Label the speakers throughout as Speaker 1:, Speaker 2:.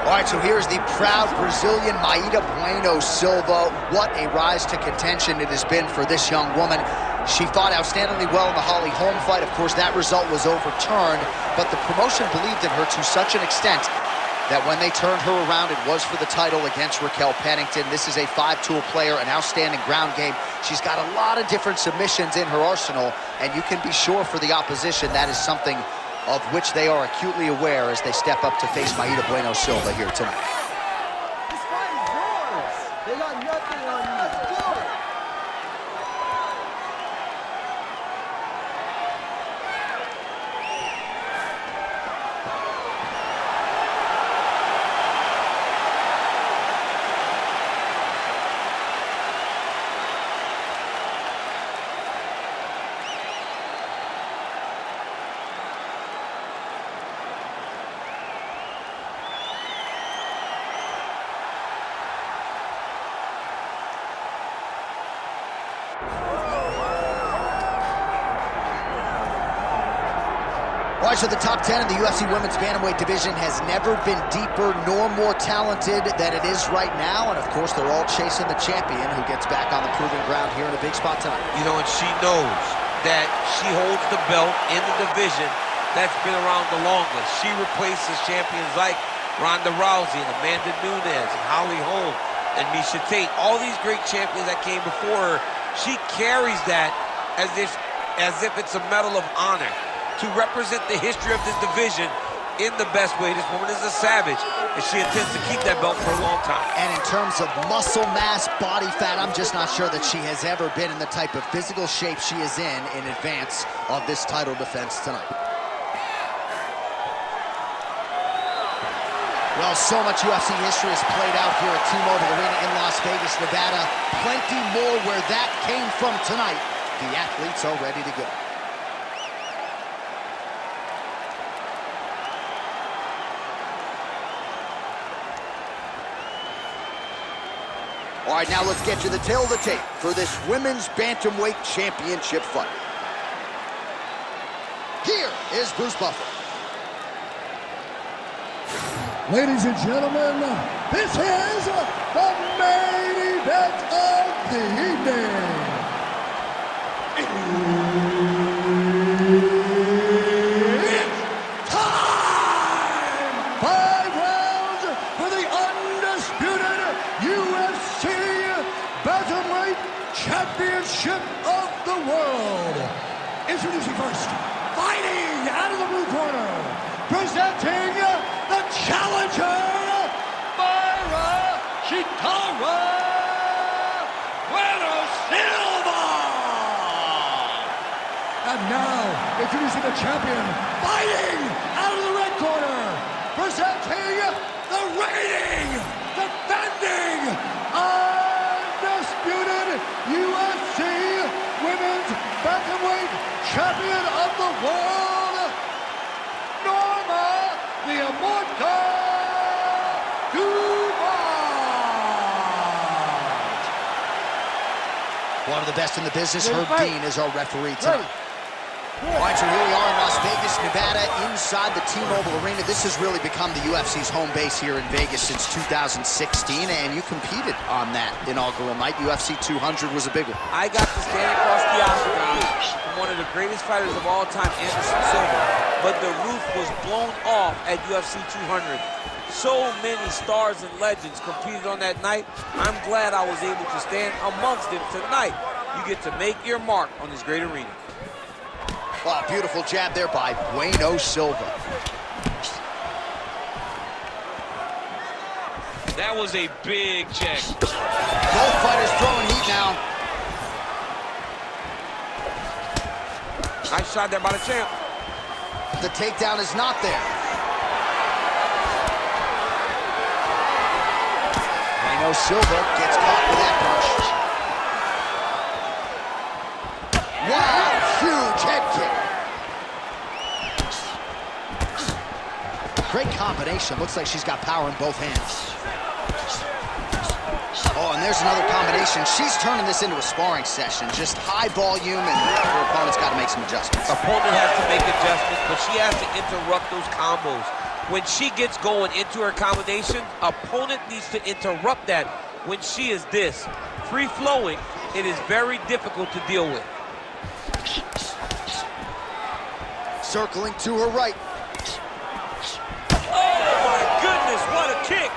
Speaker 1: All right, so here's the proud Brazilian Mayra Bueno Silva. What a rise to contention it has been for this young woman. She fought outstandingly well in the Holly Holm fight. Of course, that result was overturned, but the promotion believed in her to such an extent that when they turned her around, it was for the title against Raquel Pennington. This is a 5-tool player, an outstanding ground game. She's got a lot of different submissions in her arsenal, and you can be sure for the opposition that is something of which they are acutely aware as they step up to face Mayra Bueno Silva here tonight.
Speaker 2: This fight is yours. They got nothing on you. Let's do it.
Speaker 1: All right, so the top 10 in the UFC Women's Bantamweight division has never been deeper nor more talented than it is right now. And, of course, they're all chasing the champion who gets back on the proving ground here in a big spot tonight.
Speaker 3: You know, and she knows that she holds the belt in the division that's been around the longest. She replaces champions like Ronda Rousey and Amanda Nunes and Holly Holm and Miesha Tate. All these great champions that came before her, she carries that as if it's a medal of honor to represent the history of this division in the best way. This woman is a savage, and she intends to keep that belt for a long time.
Speaker 1: And in terms of muscle mass, body fat, I'm just not sure that she has ever been in the type of physical shape she is in advance of this title defense tonight. Well, so much UFC history has played out here at T-Mobile Arena in Las Vegas, Nevada. Plenty more where that came from tonight. The athletes are ready to go. All right, now let's get you the tail of the tape for this Women's Bantamweight Championship fight. Here is Bruce Buffer.
Speaker 4: Ladies and gentlemen, this is the main event of the evening. It's time! 5 rounds for the undisputed UFC Bantamweight Championship of the world. Introducing first, fighting out of the blue corner, presenting the challenger, Mayra Bueno Silva. And now, introducing the champion, fighting out of the red corner, presenting the reigning, defending, undisputed UFC Women's Bantamweight Champion of the world, Norma Dumont.
Speaker 1: One of the best in the business, Herb Dean, is our referee tonight. All right, so here we are in Las Vegas, Nevada, inside the T-Mobile Arena. This has really become the UFC's home base here in Vegas since 2016, and you competed on that inaugural night. UFC 200 was a big one.
Speaker 3: I got to stand across the octagon from one of the greatest fighters of all time, Anderson Silva, but the roof was blown off at UFC 200. So many stars and legends competed on that night. I'm glad I was able to stand amongst them tonight. You get to make your mark on this great arena.
Speaker 1: Oh, beautiful jab there by Bueno Silva.
Speaker 3: That was a big check.
Speaker 1: Both fighters throwing heat now.
Speaker 3: Nice shot there by the champ.
Speaker 1: The takedown is not there. Bueno Silva gets caught with that punch. Wow, huge head kick. Great combination. Looks like she's got power in both hands. Oh, and there's another combination. She's turning this into a sparring session. Just high volume, and her opponent's got to make some adjustments.
Speaker 3: Opponent has to make adjustments, but she has to interrupt those combos. When she gets going into her combination, opponent needs to interrupt that. When she is this free-flowing, it is very difficult to deal with.
Speaker 1: Circling to her right.
Speaker 3: Oh my goodness, what a kick!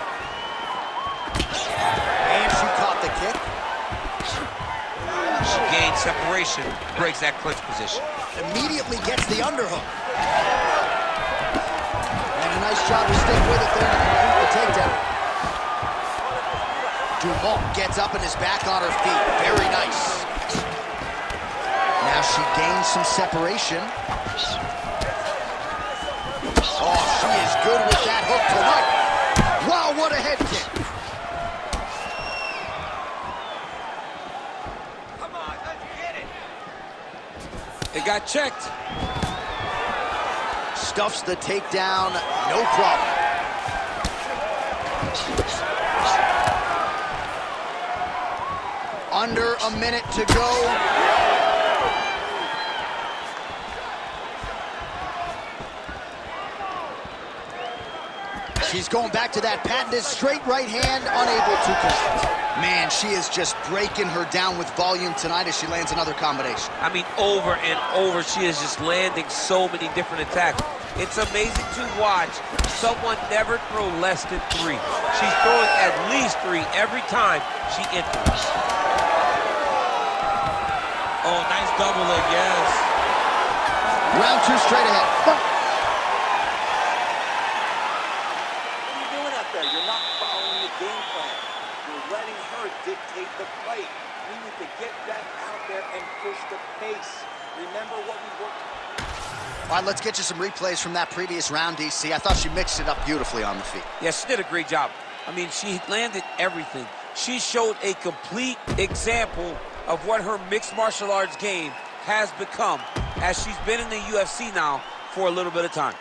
Speaker 1: And she caught the kick.
Speaker 3: She gains separation, breaks that clinch position.
Speaker 1: Immediately gets the underhook. And a nice job to stick with it there to complete the takedown. Dumont gets up and is back on her feet. Very nice. Now she gains some separation. Oh, she is good with that hook tonight. Wow, what a head kick.
Speaker 3: Come on, let's get it. It got checked.
Speaker 1: Stuffs the takedown, no problem. Under a minute to go. She's going back to that patented straight right hand, unable to connect. Man, she is just breaking her down with volume tonight as she lands another combination.
Speaker 3: I mean, over and over, she is just landing so many different attacks. It's amazing to watch someone never throw less than 3. She's throwing at least 3 every time she enters. Oh, nice double leg, yes.
Speaker 1: Round 2 straight ahead.
Speaker 2: You're not following the game plan. You're letting her dictate the fight. We need to get back out there and push the pace. Remember what we worked.
Speaker 1: All right, let's get you some replays from that previous round, DC. I thought she mixed it up beautifully on the feet.
Speaker 3: Yeah, she did a great job. I mean, she landed everything. She showed a complete example of what her mixed martial arts game has become as she's been in the UFC now for a little bit of time.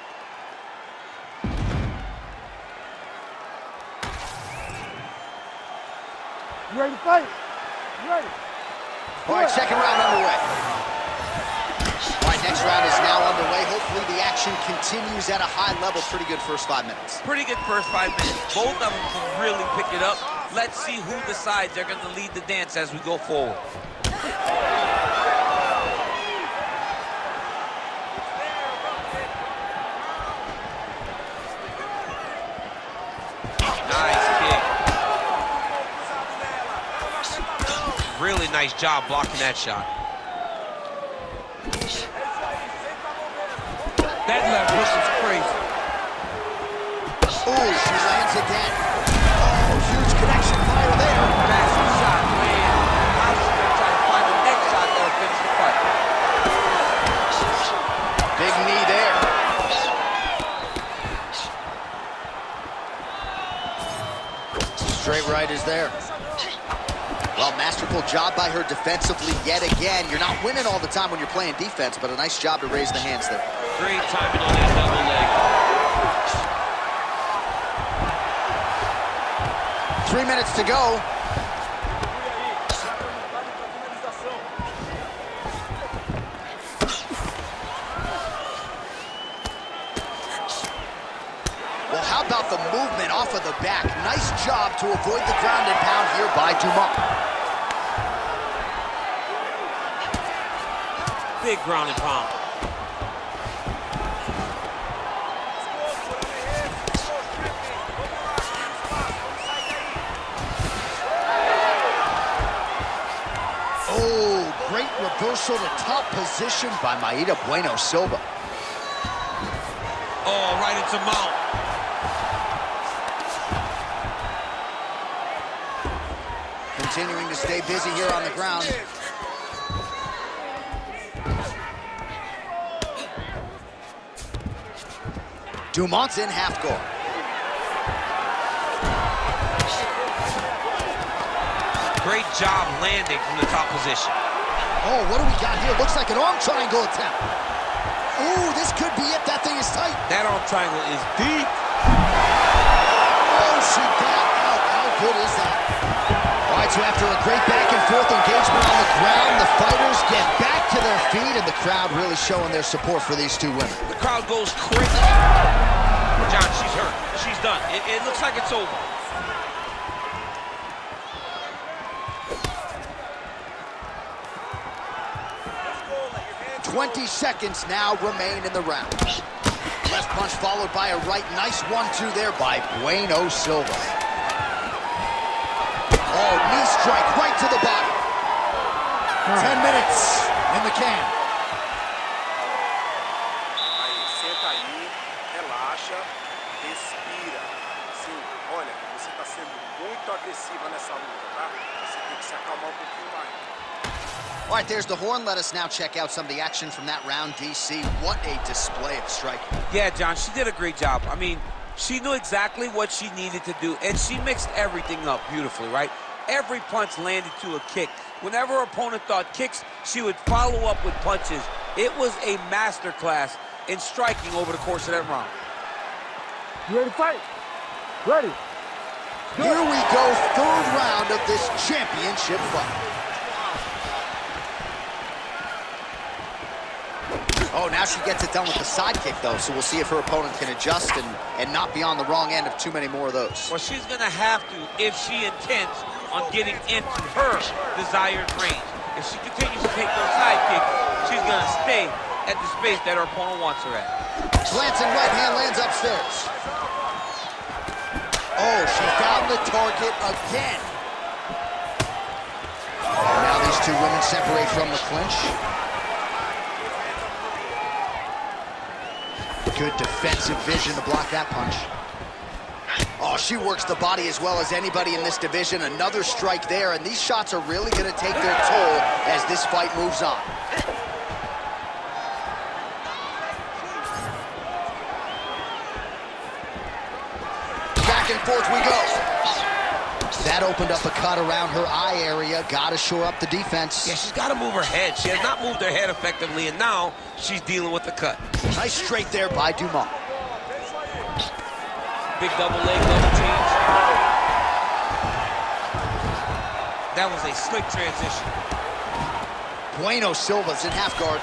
Speaker 2: You ready to fight? You ready?
Speaker 1: All right, second round underway. All right, next round is now underway. Hopefully the action continues at a high level. Pretty good first 5 minutes.
Speaker 3: Pretty good first 5 minutes. Both of them can really pick it up. Let's see who decides they're going to lead the dance as we go forward. Nice kick. Really nice job blocking that shot. That left hook is crazy.
Speaker 1: Ooh, she lands again. Oh, huge connection fire there.
Speaker 3: Massive shot, man. Now she's going to try to find the next shot that'll finish the fight.
Speaker 1: Big knee there. Straight right is there. Well, masterful job by her defensively yet again. You're not winning all the time when you're playing defense, but a nice job to raise the hands there.
Speaker 3: Great timing on that double leg.
Speaker 1: 3 minutes to go. Well, how about the movement off of the back? Nice job to avoid the ground and pound here by Dumont.
Speaker 3: Big ground and pound.
Speaker 1: Oh, great reversal to top position by Mayra Bueno Silva.
Speaker 3: Oh, right into mount.
Speaker 1: Continuing to stay busy here on the ground. Dumont's in half guard.
Speaker 3: Great job landing from the top position.
Speaker 1: Oh, what do we got here? Looks like an arm triangle attempt. Ooh, this could be it. That thing is tight.
Speaker 3: That arm triangle is deep.
Speaker 1: Oh, she got out. How good is that? All right, so after a great back-and-forth engagement on the ground, the fighters get back to their feet, and the crowd really showing their support for these two women.
Speaker 3: The crowd goes crazy. John, she's hurt. She's done. It looks like it's over.
Speaker 1: 20 seconds now remain in the round. Left punch followed by a right. Nice 1-2 there by Bueno Silva. Oh, knee strike right to the body. 10 minutes in the can.
Speaker 2: Aí, senta aí, relaxa, respira. Sim, olha, você está sendo muito agressiva nessa luta, tá? Você tem que se acalmar pouquinho mais.
Speaker 1: All right, there's the horn. Let us now check out some of the action from that round, DC. What a display of striking.
Speaker 3: Yeah, John, she did a great job. I mean, she knew exactly what she needed to do, and she mixed everything up beautifully, right? Every punch landed to a kick. Whenever her opponent thought kicks, she would follow up with punches. It was a masterclass in striking over the course of that round.
Speaker 5: You ready to fight? Ready.
Speaker 1: Here we go, third round of this championship fight. Oh, now she gets it done with the sidekick, though, so we'll see if her opponent can adjust and not be on the wrong end of too many more of those.
Speaker 3: Well, she's going to have to if she intends on getting into her desired range. If she continues to take those sidekicks, she's going to stay at the space that her opponent wants her at.
Speaker 1: Glancing right hand lands upstairs. Oh, she found the target again. And now these two women separate from the clinch. Good defensive vision to block that punch. Oh, she works the body as well as anybody in this division. Another strike there, and these shots are really going to take their toll as this fight moves on. Back and forth we go. That opened up a cut around her eye area. Got to shore up the defense.
Speaker 3: Yeah, she's got to move her head. She has not moved her head effectively, and now she's dealing with the cut.
Speaker 1: Nice straight there by Dumont.
Speaker 3: Big double leg, double change. That was a slick transition.
Speaker 1: Bueno Silva's in half guard.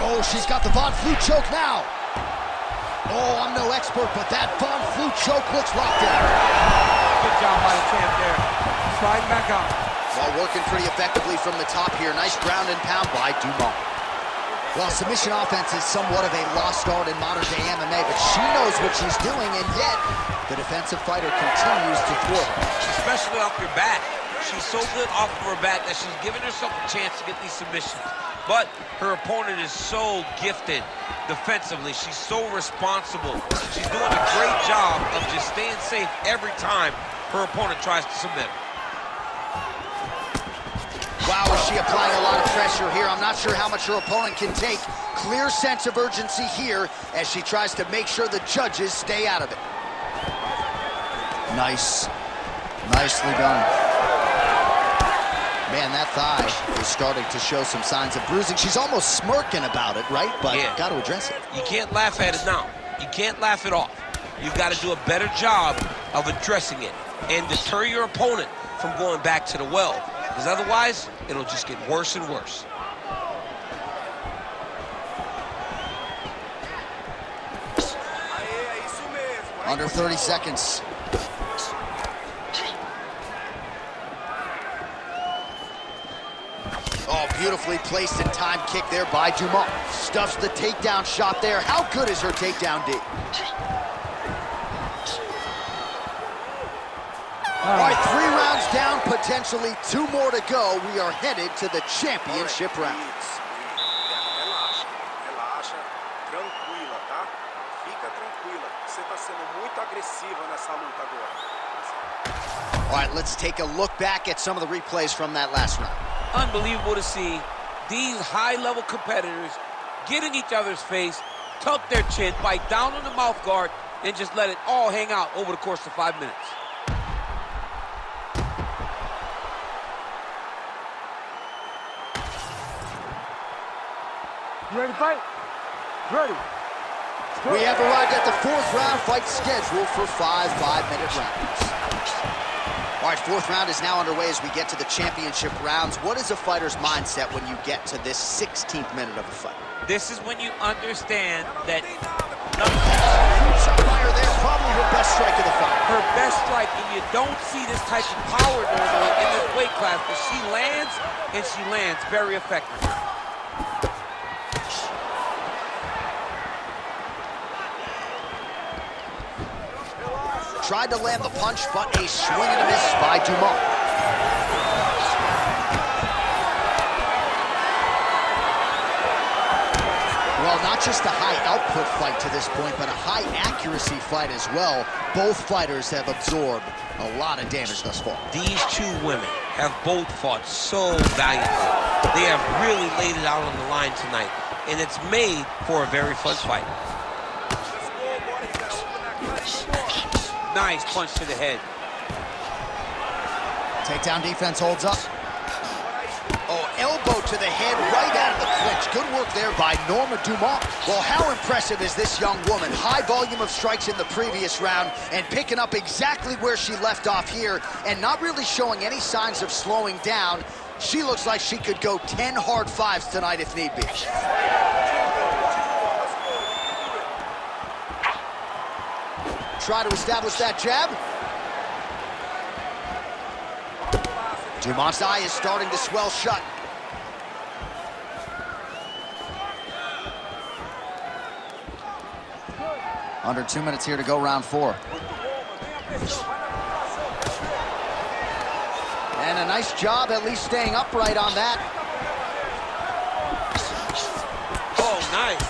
Speaker 1: Oh, she's got the Von Flue choke now. Oh, I'm no expert, but that Von Flue choke looks locked in.
Speaker 3: Good job by the champ there. Sliding back out.
Speaker 1: Well, working pretty effectively from the top here. Nice ground and pound by Dumont. Well, submission offense is somewhat of a lost art in modern-day MMA, but she knows what she's doing, and yet the defensive fighter continues to thwart her.
Speaker 3: Especially off your back. She's so good off of her back that she's giving herself a chance to get these submissions. But her opponent is so gifted defensively. She's so responsible. She's doing a great job of just staying safe every time her opponent tries to submit her.
Speaker 1: Wow, is she applying a lot of pressure here? I'm not sure how much her opponent can take. Clear sense of urgency here as she tries to make sure the judges stay out of it. Nice. Nicely done. Man, that thigh is starting to show some signs of bruising. She's almost smirking about it, right? But
Speaker 3: yeah,
Speaker 1: got to address it.
Speaker 3: You can't laugh at it now. You can't laugh it off. You've got to do a better job of addressing it and deter your opponent from going back to the well. Because otherwise, it'll just get worse and worse.
Speaker 1: Under 30 seconds. Oh, beautifully placed and timed kick there by Dumont. Stuffs the takedown shot there. How good is her takedown D? All right, 3 rounds down, potentially 2 more to go. We are headed to the championship rounds.
Speaker 2: Relaxa, relaxa, tranquila, tá? Fica tranquila. Você tá sendo muito agressiva nessa luta agora.
Speaker 1: All right, let's take a look back at some of the replays from that last round.
Speaker 3: Unbelievable to see these high-level competitors get in each other's face, tuck their chin, bite down on the mouth guard, and just let it all hang out over the course of 5 minutes.
Speaker 5: You ready to fight? Ready.
Speaker 1: We have arrived at the 4th round fight scheduled for 5 5-minute rounds. All right, 4th round is now underway as we get to the championship rounds. What is a fighter's mindset when you get to this 16th minute of a fight?
Speaker 3: This is when you understand that
Speaker 1: Fires there, probably her best strike of the fight.
Speaker 3: Her best strike, and you don't see this type of power normally in this weight class, but she lands, and she lands very effectively.
Speaker 1: Tried to land the punch, but a swing and a miss by Dumont. Well, not just a high-output fight to this point, but a high-accuracy fight as well. Both fighters have absorbed a lot of damage thus far.
Speaker 3: These two women have both fought so valiantly. They have really laid it out on the line tonight, and it's made for a very fun fight. Nice punch to the head.
Speaker 1: Takedown defense holds up. Oh, elbow to the head right out of the clinch. Good work there by Norma Dumont. Well, how impressive is this young woman? High volume of strikes in the previous round and picking up exactly where she left off here and not really showing any signs of slowing down. She looks like she could go 10 hard fives tonight if need be. Try to establish that jab. Dumont's eye is starting to swell shut. Under 2 minutes here to go, round 4. And a nice job at least staying upright on that.
Speaker 3: Oh, nice.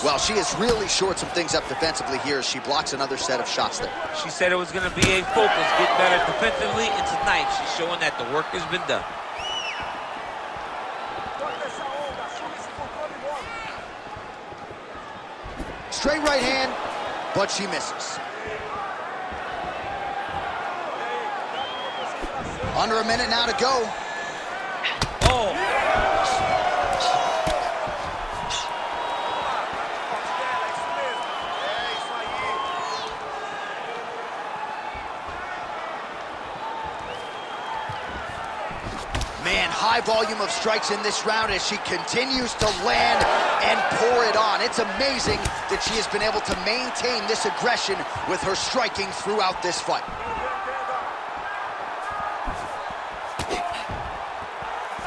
Speaker 1: Well, she has really shored some things up defensively here as she blocks another set of shots there.
Speaker 3: She said it was going to be a focus, get better defensively, and tonight she's showing that the work has been done.
Speaker 1: Straight right hand, but she misses. Under a minute now to go.
Speaker 3: Oh.
Speaker 1: Man, high volume of strikes in this round as she continues to land and pour it on. It's amazing that she has been able to maintain this aggression with her striking throughout this fight.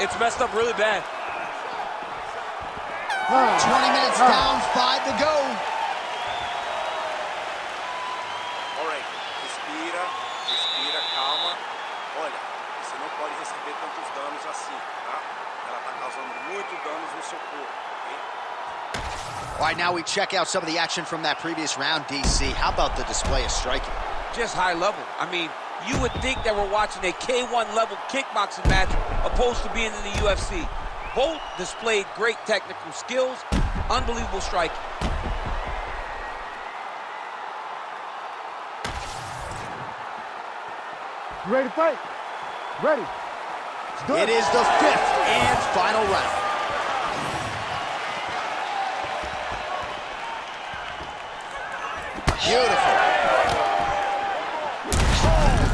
Speaker 3: It's messed up really bad.
Speaker 1: 20 minutes down, 5 to go.
Speaker 2: Alright, respira, calma. Olha, você não pode receber tantos danos assim, tá? Ela tá causando muito danos no seu corpo, ok?
Speaker 1: All right, now we check out some of the action from that previous round, DC. How about the display of striking?
Speaker 3: Just high level. I mean, you would think that we're watching a K1 level kickboxing match opposed to being in the UFC. Both displayed great technical skills, unbelievable striking.
Speaker 5: You ready to fight? Ready. Let's do it.
Speaker 1: It is the 5th and final round. Beautiful.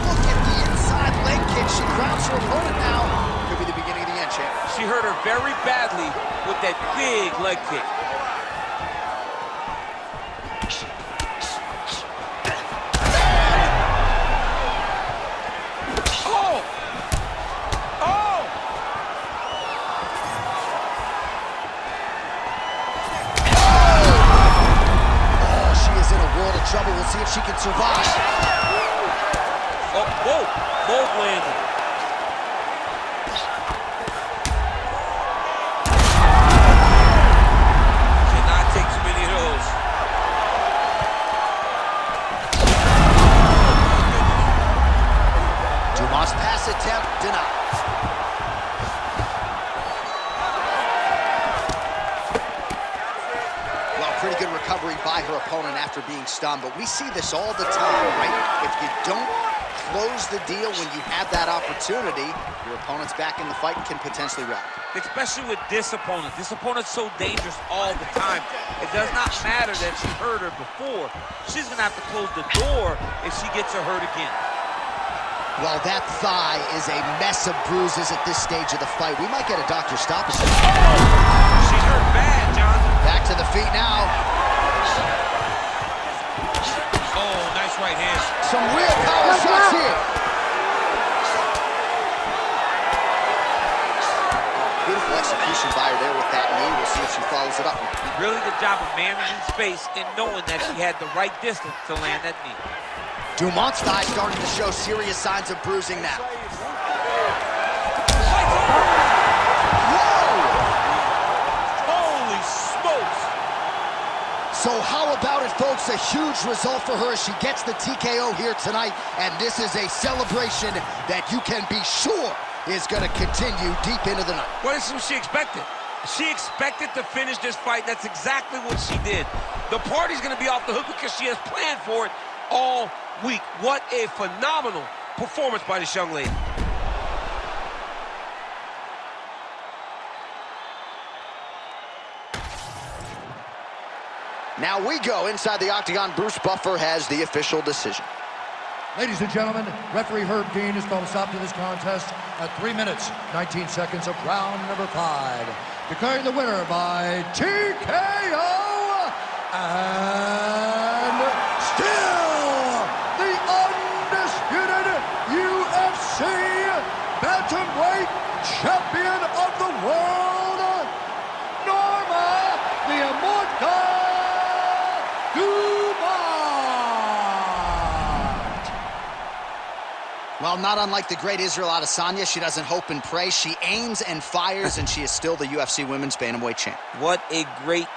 Speaker 1: Look at the inside leg kick. She grounds her opponent now. Could be the beginning of the end, champ.
Speaker 3: She hurt her very badly with that big leg kick. Oh! Oh!
Speaker 1: Oh, she is in a world of trouble. We'll see if she can survive.
Speaker 3: Oh, whoa! Both landed. Cannot take too many of those.
Speaker 1: Dumont's pass attempt denied. Well, pretty good recovery by her opponent after being stunned, but we see this all the time, right? If you don't close the deal when you have that opportunity, your opponent's back in the fight and can potentially rally.
Speaker 3: Especially with this opponent. This opponent's so dangerous all the time. It does not matter that she hurt her before. She's going to have to close the door if she gets her hurt again.
Speaker 1: Well, that thigh is a mess of bruises at this stage of the fight. We might get a doctor's stoppage.
Speaker 3: She's hurt bad, John.
Speaker 1: Back to the feet now.
Speaker 3: Oh, nice right hand.
Speaker 1: Some real power shots here. Beautiful execution by her there with that knee. We'll see if she follows it up.
Speaker 3: Really good job of managing space and knowing that she had the right distance to land that knee.
Speaker 1: Dumont's thigh starting to show serious signs of bruising now.
Speaker 3: Holy smokes!
Speaker 1: So how about it, folks? A huge result for her as she gets the TKO here tonight, and this is a celebration that you can be sure is going to continue deep into the night.
Speaker 3: What is what she expected? She expected to finish this fight. That's exactly what she did. The party's going to be off the hook because she has planned for it all week. What a phenomenal performance by this young lady.
Speaker 1: Now we go inside the octagon. Bruce Buffer has the official decision.
Speaker 4: Ladies and gentlemen, referee Herb Dean has called a stop to this contest at 3 minutes, 19 seconds of round number 5. Declaring the winner by TKO, and still the undisputed UFC bantamweight champion of the world, Norma the Immortal Dumont.
Speaker 1: Well, not unlike the great Israel Adesanya, she doesn't hope and pray. She aims and fires, and she is still the UFC Women's Bantamweight champ.
Speaker 3: What a great